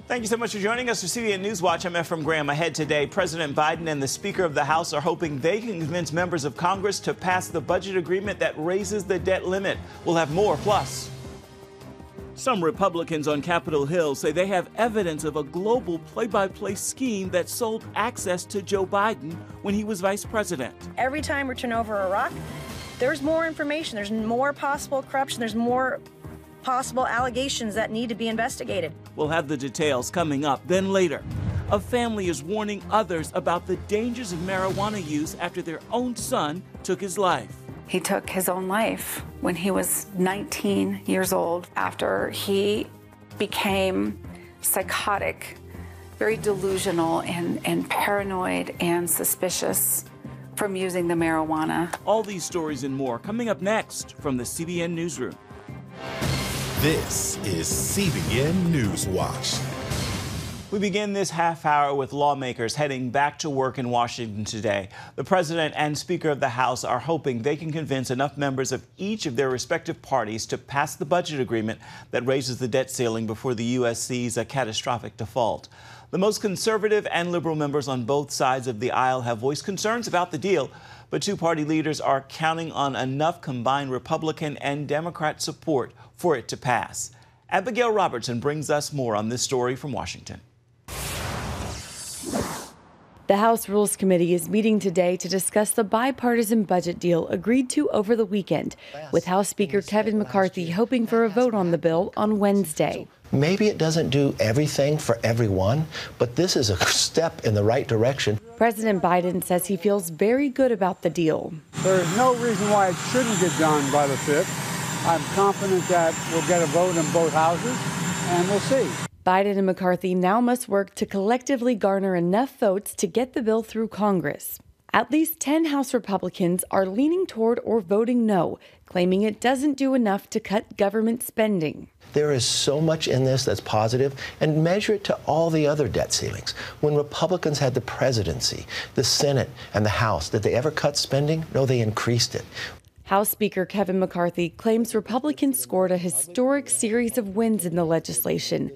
Thank you so much for joining us for CBN News Watch. I'm Efrem Graham. Ahead today, President Biden and the Speaker of the House are hoping they can convince members of Congress to pass the budget agreement that raises the debt limit. We'll have more. Plus, some Republicans on Capitol Hill say they have evidence of a global play-by-play scheme that sold access to Joe Biden when he was vice president. Every time we turn over a rock, there's more information, there's more possible corruption, there's more possible allegations that need to be investigated. We'll have the details coming up. Then later, a family is warning others about the dangers of marijuana use after their own son took his life. He took his own life when he was 19 years old after he became psychotic, very delusional and paranoid and suspicious from using the marijuana. All these stories and more coming up next from the CBN Newsroom. This is CBN News Watch. We begin this half hour with lawmakers heading back to work in Washington today. The president and Speaker of the House are hoping they can convince enough members of each of their respective parties to pass the budget agreement that raises the debt ceiling before the U.S. sees a catastrophic default. The most conservative and liberal members on both sides of the aisle have voiced concerns about the deal, but two-party leaders are counting on enough combined Republican and Democrat support for it to pass. Abigail Robertson brings us more on this story from Washington. The House Rules Committee is meeting today to discuss the bipartisan budget deal agreed to over the weekend, with House Speaker Kevin McCarthy hoping for a vote on the bill on Wednesday. Maybe it doesn't do everything for everyone, but this is a step in the right direction. President Biden says he feels very good about the deal. There's no reason why it shouldn't get done by the 5th. I'm confident that we'll get a vote in both houses, and we'll see. Biden and McCarthy now must work to collectively garner enough votes to get the bill through Congress. At least 10 House Republicans are leaning toward or voting no, claiming it doesn't do enough to cut government spending. There is so much in this that's positive, and measure it to all the other debt ceilings. When Republicans had the presidency, the Senate, and the House, did they ever cut spending? No, they increased it. House Speaker Kevin McCarthy claims Republicans scored a historic series of wins in the legislation,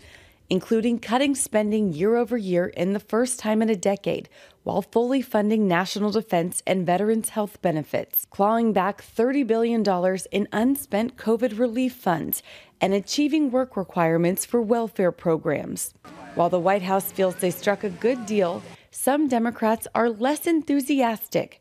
including cutting spending year over year in the first time in a decade, while fully funding national defense and veterans' health benefits, clawing back $30 billion in unspent COVID relief funds, and achieving work requirements for welfare programs. While the White House feels they struck a good deal, some Democrats are less enthusiastic.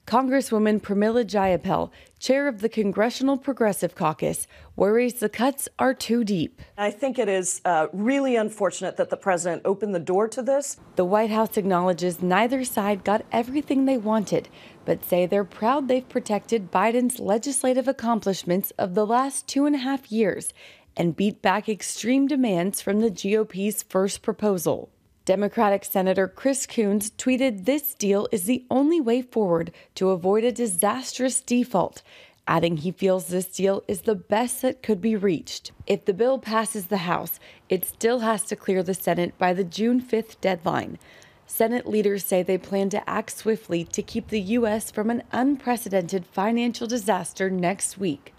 Congresswoman Pramila Jayapal, chair of the Congressional Progressive Caucus, worries the cuts are too deep. I think it is really unfortunate that the president opened the door to this. The White House acknowledges neither side got everything they wanted, but say they're proud they've protected Biden's legislative accomplishments of the last 2.5 years and beat back extreme demands from the GOP's first proposal. Democratic Senator Chris Coons tweeted this deal is the only way forward to avoid a disastrous default, adding he feels this deal is the best that could be reached. If the bill passes the House, it still has to clear the Senate by the June 5th deadline. Senate leaders say they plan to act swiftly to keep the U.S. from an unprecedented financial disaster next week.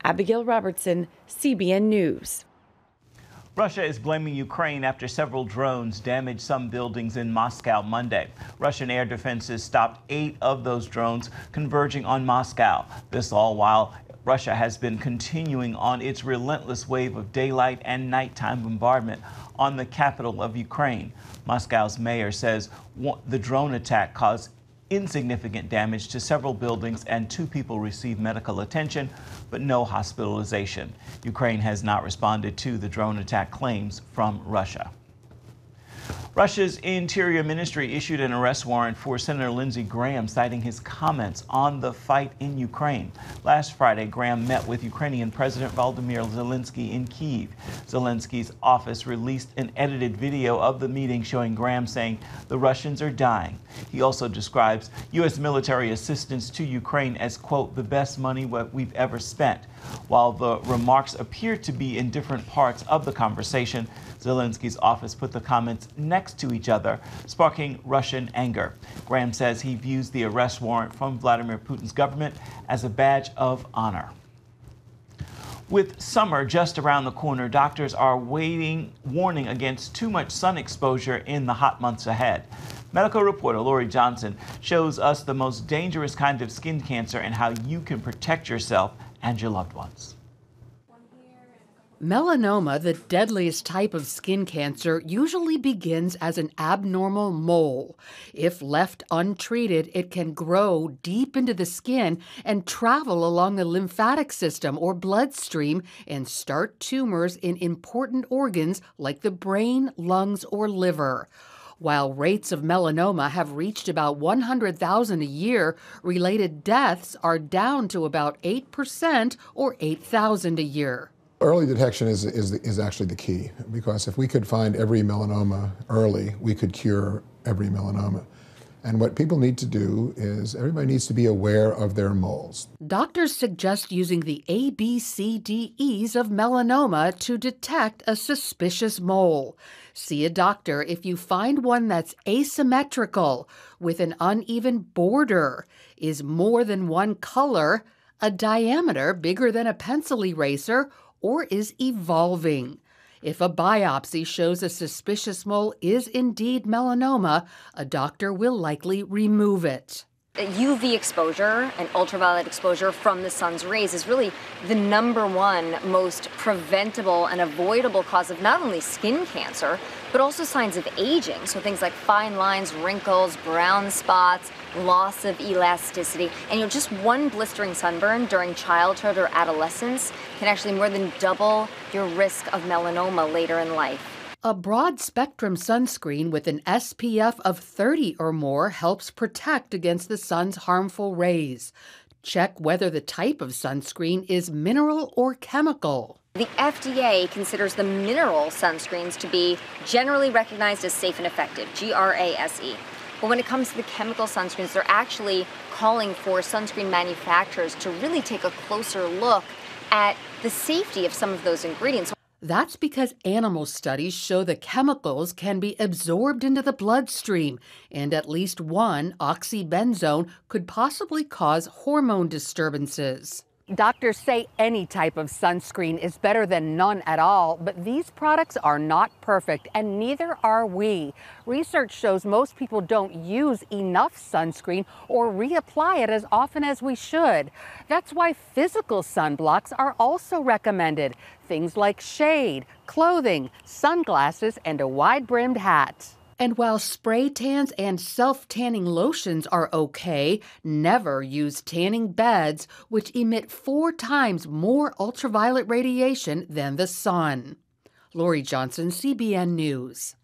Abigail Robertson, CBN News. Russia is blaming Ukraine after several drones damaged some buildings in Moscow Monday. Russian air defenses stopped 8 of those drones converging on Moscow. This all while Russia has been continuing on its relentless wave of daylight and nighttime bombardment on the capital of Ukraine. Moscow's mayor says the drone attack caused insignificant damage to several buildings and 2 people received medical attention, but no hospitalization. Ukraine has not responded to the drone attack claims from Russia. Russia's Interior Ministry issued an arrest warrant for Senator Lindsey Graham, citing his comments on the fight in Ukraine. Last Friday, Graham met with Ukrainian President Volodymyr Zelensky in Kyiv. Zelensky's office released an edited video of the meeting showing Graham saying the Russians are dying. He also describes U.S. military assistance to Ukraine as, quote, the best money we've ever spent. While the remarks appear to be in different parts of the conversation, Zelensky's office put the comments next to each other, sparking Russian anger. Graham says he views the arrest warrant from Vladimir Putin's government as a badge of honor. With summer just around the corner, doctors are warning against too much sun exposure in the hot months ahead. Medical reporter Lori Johnson shows us the most dangerous kind of skin cancer and how you can protect yourself and your loved ones. Melanoma, the deadliest type of skin cancer, usually begins as an abnormal mole. If left untreated, it can grow deep into the skin and travel along the lymphatic system or bloodstream and start tumors in important organs like the brain, lungs, or liver. While rates of melanoma have reached about 100,000 a year, related deaths are down to about 8% or 8,000 a year. Early detection is actually the key, because if we could find every melanoma early, we could cure every melanoma. And what people need to do is everybody needs to be aware of their moles. Doctors suggest using the ABCDEs of melanoma to detect a suspicious mole. See a doctor if you find one that's asymmetrical, with an uneven border, is more than one color, a diameter bigger than a pencil eraser, or is evolving. If a biopsy shows a suspicious mole is indeed melanoma, a doctor will likely remove it. UV exposure and ultraviolet exposure from the sun's rays is really the #1 most preventable and avoidable cause of not only skin cancer, but also signs of aging. So things like fine lines, wrinkles, brown spots, loss of elasticity. And just one blistering sunburn during childhood or adolescence can actually more than double your risk of melanoma later in life. A broad-spectrum sunscreen with an SPF of 30 or more helps protect against the sun's harmful rays. Check whether the type of sunscreen is mineral or chemical. The FDA considers the mineral sunscreens to be generally recognized as safe and effective, GRASE. But when it comes to the chemical sunscreens, they're actually calling for sunscreen manufacturers to really take a closer look at the safety of some of those ingredients. That's because animal studies show the chemicals can be absorbed into the bloodstream, and at least one, oxybenzone, could possibly cause hormone disturbances. Doctors say any type of sunscreen is better than none at all, but these products are not perfect, and neither are we. Research shows most people don't use enough sunscreen or reapply it as often as we should. That's why physical sunblocks are also recommended. Things like shade, clothing, sunglasses, and a wide-brimmed hat. And while spray tans and self-tanning lotions are okay, never use tanning beds, which emit 4 times more ultraviolet radiation than the sun. Lori Johnson, CBN News.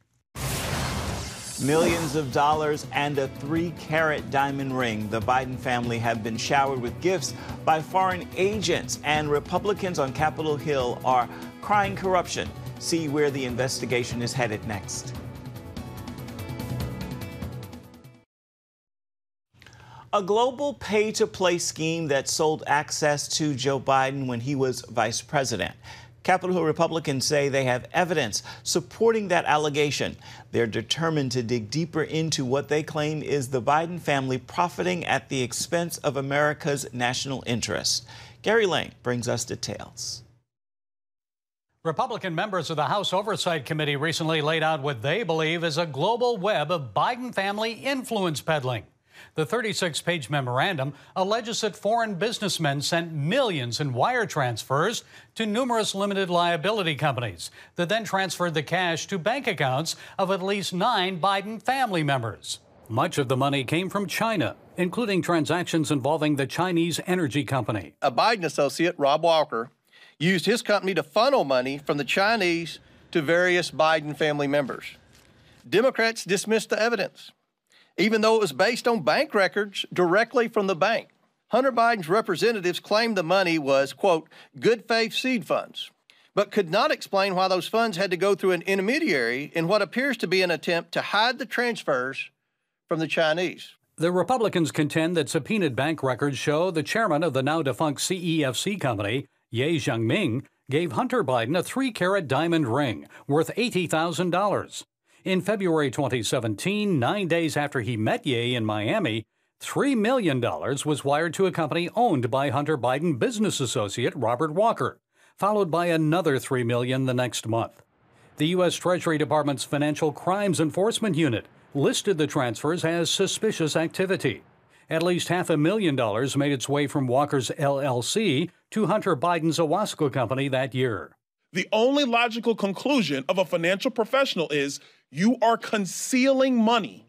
Millions of dollars and a 3-carat diamond ring. The Biden family have been showered with gifts by foreign agents, and Republicans on Capitol Hill are crying corruption. See where the investigation is headed next. A global pay-to-play scheme that sold access to Joe Biden when he was vice president. Capitol Hill Republicans say they have evidence supporting that allegation. They're determined to dig deeper into what they claim is the Biden family profiting at the expense of America's national interest. Gary Lane brings us details. Republican members of the House Oversight Committee recently laid out what they believe is a global web of Biden family influence peddling. The 36-page memorandum alleges that foreign businessmen sent millions in wire transfers to numerous limited liability companies that then transferred the cash to bank accounts of at least 9 Biden family members. Much of the money came from China, including transactions involving the Chinese energy company. A Biden associate, Rob Walker, used his company to funnel money from the Chinese to various Biden family members. Democrats dismissed the evidence, even though it was based on bank records directly from the bank. Hunter Biden's representatives claimed the money was, quote, good faith seed funds, but could not explain why those funds had to go through an intermediary in what appears to be an attempt to hide the transfers from the Chinese. The Republicans contend that subpoenaed bank records show the chairman of the now-defunct CEFC company, Ye Jianming, gave Hunter Biden a 3-carat diamond ring worth $80,000. In February 2017, 9 days after he met Ye in Miami, $3 million was wired to a company owned by Hunter Biden business associate Robert Walker. followed by another $3 million the next month. The U.S. Treasury Department's Financial Crimes Enforcement Unit listed the transfers as suspicious activity. At least $500,000 made its way from Walker's LLC to Hunter Biden's Owasco company that year. The only logical conclusion of a financial professional is you are concealing money.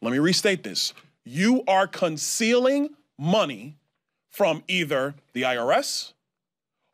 Let me restate this. You are concealing money from either the IRS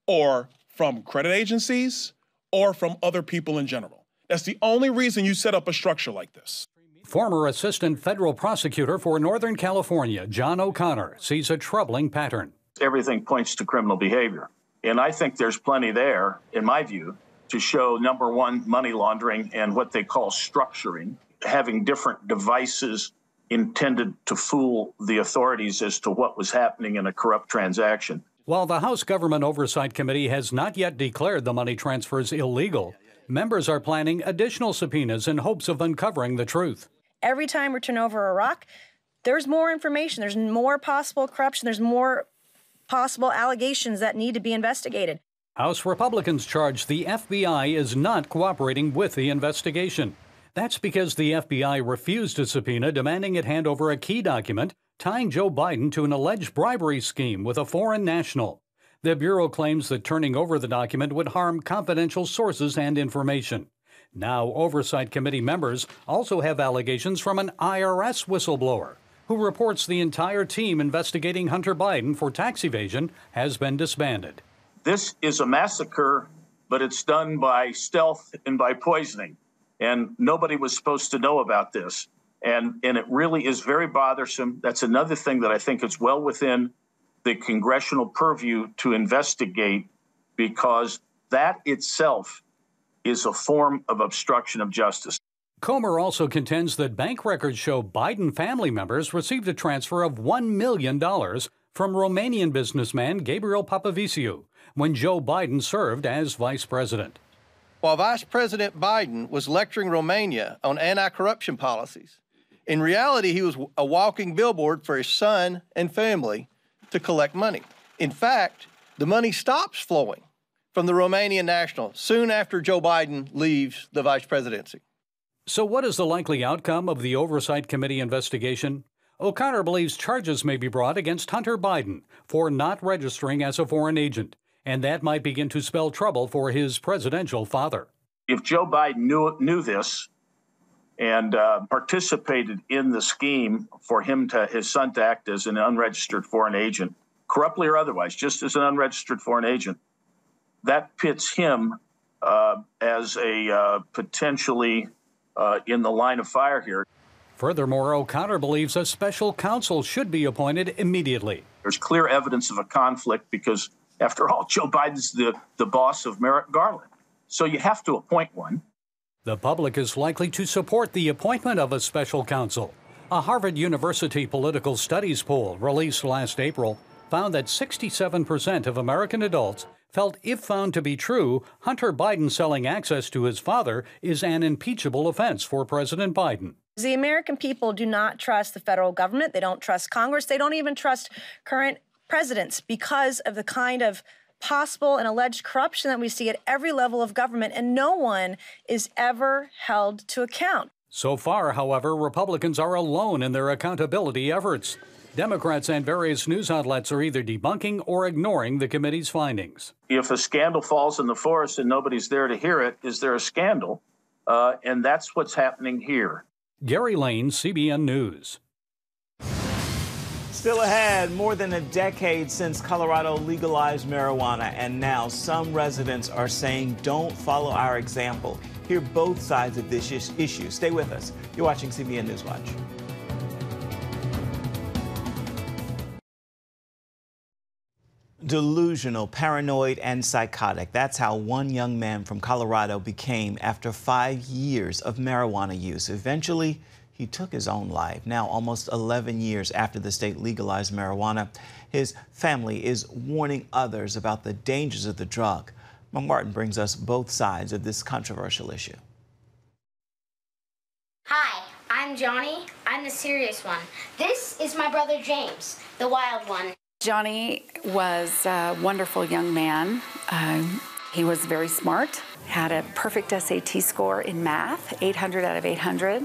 or from credit agencies or from other people in general. That's the only reason you set up a structure like this. Former Assistant Federal Prosecutor for Northern California, John O'Connor, sees a troubling pattern. Everything points to criminal behavior. And I think there's plenty there, in my view, to show, number one, money laundering and what they call structuring, having different devices intended to fool the authorities as to what was happening in a corrupt transaction. While the House Government Oversight Committee has not yet declared the money transfers illegal, members are planning additional subpoenas in hopes of uncovering the truth. Every time we turn over a rock, there's more information. There's more possible corruption. There's more possible allegations that need to be investigated. House Republicans charge the FBI is not cooperating with the investigation. That's because the FBI refused a subpoena demanding it hand over a key document tying Joe Biden to an alleged bribery scheme with a foreign national. The Bureau claims that turning over the document would harm confidential sources and information. Now, Oversight Committee members also have allegations from an IRS whistleblower who reports the entire team investigating Hunter Biden for tax evasion has been disbanded. This is a massacre, but it's done by stealth and by poisoning. And nobody was supposed to know about this. And it really is very bothersome. That's another thing that I think is well within the congressional purview to investigate, because that itself is a form of obstruction of justice. Comer also contends that bank records show Biden family members received a transfer of $1 million from Romanian businessman Gabriel Papadisiu when Joe Biden served as vice president. While Vice President Biden was lecturing Romania on anti-corruption policies, in reality, he was a walking billboard for his son and family to collect money. In fact, the money stops flowing from the Romanian national soon after Joe Biden leaves the vice presidency. So what is the likely outcome of the Oversight Committee investigation? O'Connor believes charges may be brought against Hunter Biden for not registering as a foreign agent, and that might begin to spell trouble for his presidential father. If Joe Biden knew this and participated in the scheme for his son to act as an unregistered foreign agent, corruptly or otherwise, just as an unregistered foreign agent, that pits him as a potentially in the line of fire here. Furthermore, O'Connor believes a special counsel should be appointed immediately. There's clear evidence of a conflict because, after all, Joe Biden's the boss of Merrick Garland. So you have to appoint one. The public is likely to support the appointment of a special counsel. A Harvard University political studies poll released last April found that 67% of American adults felt, if found to be true, Hunter Biden selling access to his father is an impeachable offense for President Biden. The American people do not trust the federal government. They don't trust Congress. They don't even trust current presidents because of the kind of possible and alleged corruption that we see at every level of government, and no one is ever held to account. So far, however, Republicans are alone in their accountability efforts. Democrats and various news outlets are either debunking or ignoring the committee's findings. If a scandal falls in the forest and nobody's there to hear it, is there a scandal? And that's what's happening here. Gary Lane, CBN News. Still ahead, more than a decade since Colorado legalized marijuana, and now some residents are saying don't follow our example. Hear both sides of this issue. Stay with us. You're watching CBN News Watch. Delusional, paranoid, and psychotic. That's how one young man from Colorado became after 5 years of marijuana use. Eventually, he took his own life. Now, almost 11 years after the state legalized marijuana, his family is warning others about the dangers of the drug. Mark Martin brings us both sides of this controversial issue. Hi, I'm Johnny. I'm the serious one. This is my brother James, the wild one. Johnny was a wonderful young man, He was very smart, had a perfect SAT score in math, 800 out of 800,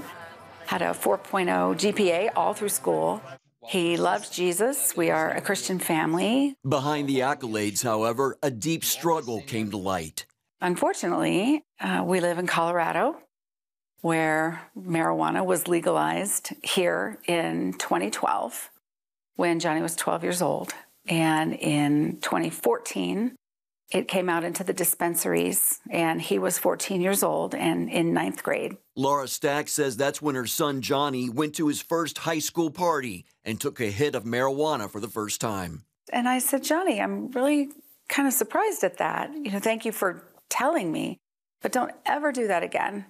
had a 4.0 GPA all through school. He loved Jesus. We are a Christian family. Behind the accolades, however, a deep struggle came to light. Unfortunately, we live in Colorado, where marijuana was legalized here in 2012 when Johnny was 12 years old. And in 2014, it came out into the dispensaries, and he was 14 years old and in 9th grade. Laura Stack says that's when her son Johnny went to his first high school party and took a hit of marijuana for the first time. And I said, Johnny, I'm really kind of surprised at that. Thank you for telling me, but don't ever do that again.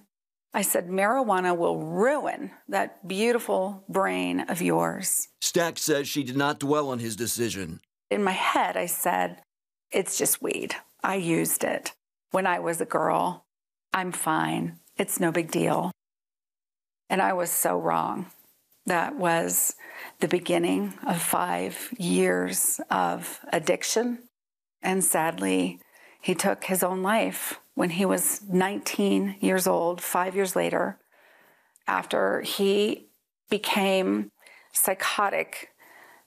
I said, marijuana will ruin that beautiful brain of yours. Stack says she did not dwell on his decision. In my head, I said, it's just weed. I used it when I was a girl. I'm fine. It's no big deal. And I was so wrong. That was the beginning of 5 years of addiction. And sadly, he took his own life when he was 19 years old, 5 years later, after he became psychotic,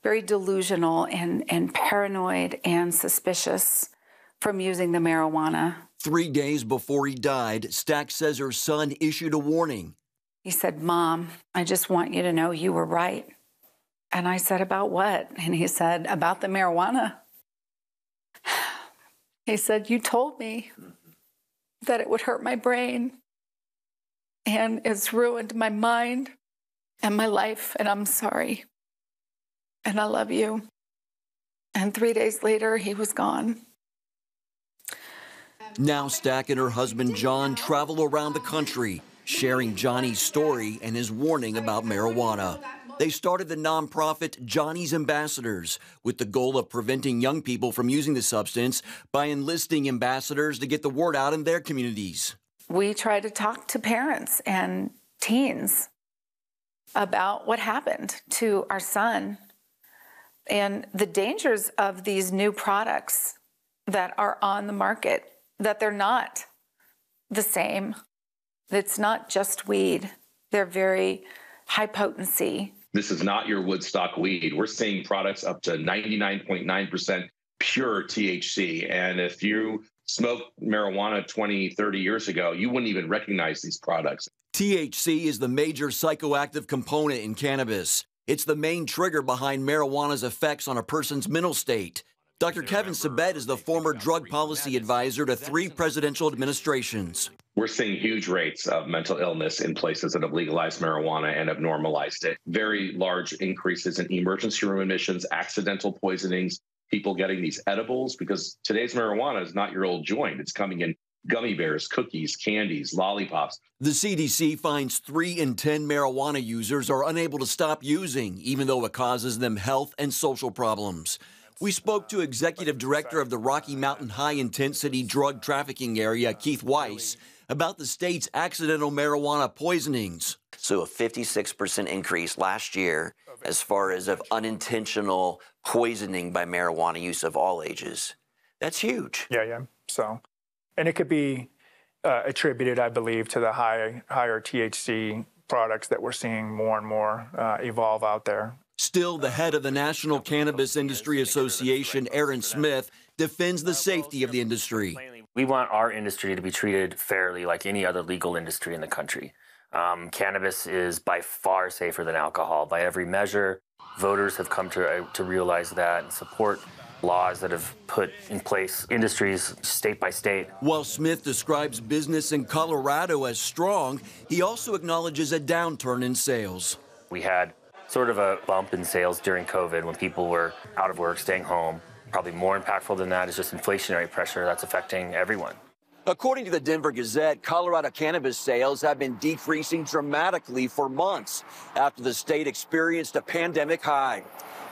very delusional and paranoid and suspicious from using the marijuana. 3 days before he died, Stack says her son issued a warning. He said, Mom, I just want you to know you were right. And I said, about what? And he said, about the marijuana. He said, you told me that it would hurt my brain, and it's ruined my mind and my life, and I'm sorry. And I love you. And 3 days later, he was gone. Now Stack and her husband John travel around the country, sharing Johnny's story and his warning about marijuana. They started the nonprofit Johnny's Ambassadors with the goal of preventing young people from using the substance by enlisting ambassadors to get the word out in their communities. We try to talk to parents and teens about what happened to our son and the dangers of these new products that are on the market, that they're not the same. It's not just weed. They're very high potency. This is not your Woodstock weed. We're seeing products up to 99.9% pure THC. And if you smoked marijuana 20, 30 years ago, you wouldn't even recognize these products. THC is the major psychoactive component in cannabis. It's the main trigger behind marijuana's effects on a person's mental state. Dr. Kevin Sabet is the former drug policy advisor to 3 presidential administrations. We're seeing huge rates of mental illness in places that have legalized marijuana and have normalized it. Very large increases in emergency room admissions, accidental poisonings, people getting these edibles, because today's marijuana is not your old joint. It's coming in gummy bears, cookies, candies, lollipops. The CDC finds 3 in 10 marijuana users are unable to stop using, even though it causes them health and social problems. We spoke to Executive Director of the Rocky Mountain High Intensity Drug Trafficking Area, Keith Weiss, about the state's accidental marijuana poisonings. So a 56% increase last year as far as of unintentional poisoning by marijuana use of all ages. That's huge. Yeah. So, and it could be attributed, I believe, to the higher THC products that we're seeing more and more evolve out there. Still, the head of the National Cannabis Industry Association, Aaron Smith, defends the safety of the industry. We want our industry to be treated fairly like any other legal industry in the country. Cannabis is by far safer than alcohol by every measure. Voters have come to realize that and support laws that have put in place industries state by state. While Smith describes business in Colorado as strong, he also acknowledges a downturn in sales. We had sort of a bump in sales during COVID when people were out of work, staying home. Probably more impactful than that is just inflationary pressure that's affecting everyone. According to the Denver Gazette, Colorado cannabis sales have been decreasing dramatically for months after the state experienced a pandemic high.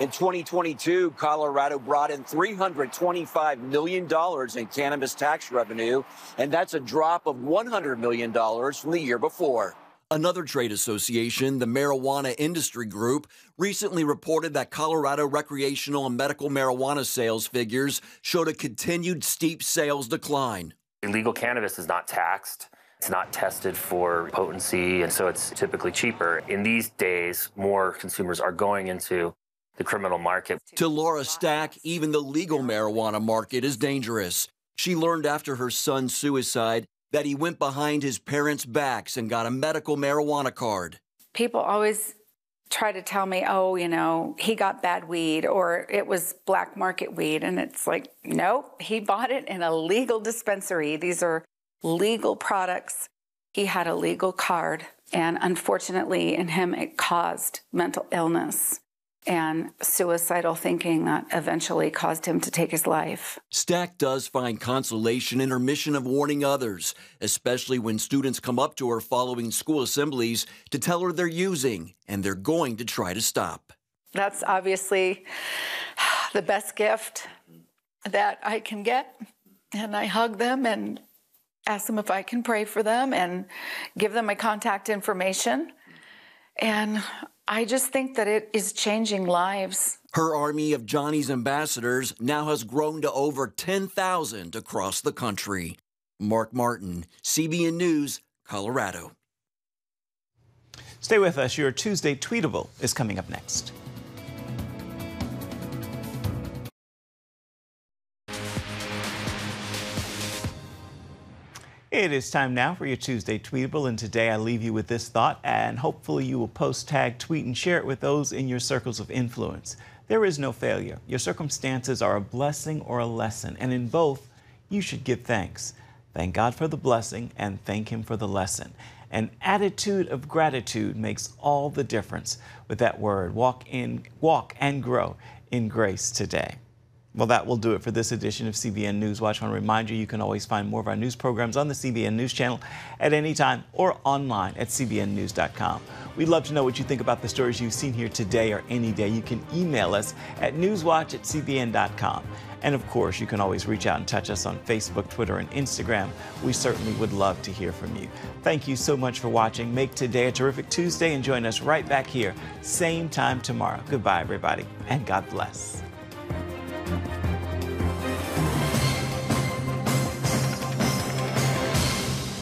In 2022, Colorado brought in $325 million in cannabis tax revenue, and that's a drop of $100 million from the year before. Another trade association, the Marijuana Industry Group, recently reported that Colorado recreational and medical marijuana sales figures showed a continued steep sales decline. Illegal cannabis is not taxed. It's not tested for potency, and so it's typically cheaper. In these days, more consumers are going into the criminal market. To Laura Stack, even the legal marijuana market is dangerous. She learned after her son's suicide that he went behind his parents' backs and got a medical marijuana card. People always try to tell me, oh, you know, he got bad weed or it was black market weed. And it's like, nope, he bought it in a legal dispensary. These are legal products. He had a legal card. And unfortunately, in him, it caused mental illness and suicidal thinking that eventually caused him to take his life. Stack does find consolation in her mission of warning others, especially when students come up to her following school assemblies to tell her they're using and they're going to try to stop. That's obviously the best gift that I can get. And I hug them and ask them if I can pray for them and give them my contact information. And I just think that it is changing lives. Her army of Johnny's ambassadors now has grown to over 10,000 across the country. Mark Martin, CBN News, Colorado. Stay with us. Your Tuesday Tweetable is coming up next. It is time now for your Tuesday Tweetable, and today I leave you with this thought, and hopefully you will post, tag, tweet, and share it with those in your circles of influence. There is no failure. Your circumstances are a blessing or a lesson, and in both, you should give thanks. Thank God for the blessing and thank Him for the lesson. An attitude of gratitude makes all the difference. With that word, walk and grow in grace today. Well, that will do it for this edition of CBN News Watch. I want to remind you can always find more of our news programs on the CBN News channel at any time or online at cbnnews.com. We'd love to know what you think about the stories you've seen here today or any day. You can email us at newswatch@cbn.com. And of course, you can always reach out and touch us on Facebook, Twitter, and Instagram. We certainly would love to hear from you. Thank you so much for watching. Make today a terrific Tuesday and join us right back here, same time tomorrow. Goodbye, everybody, and God bless.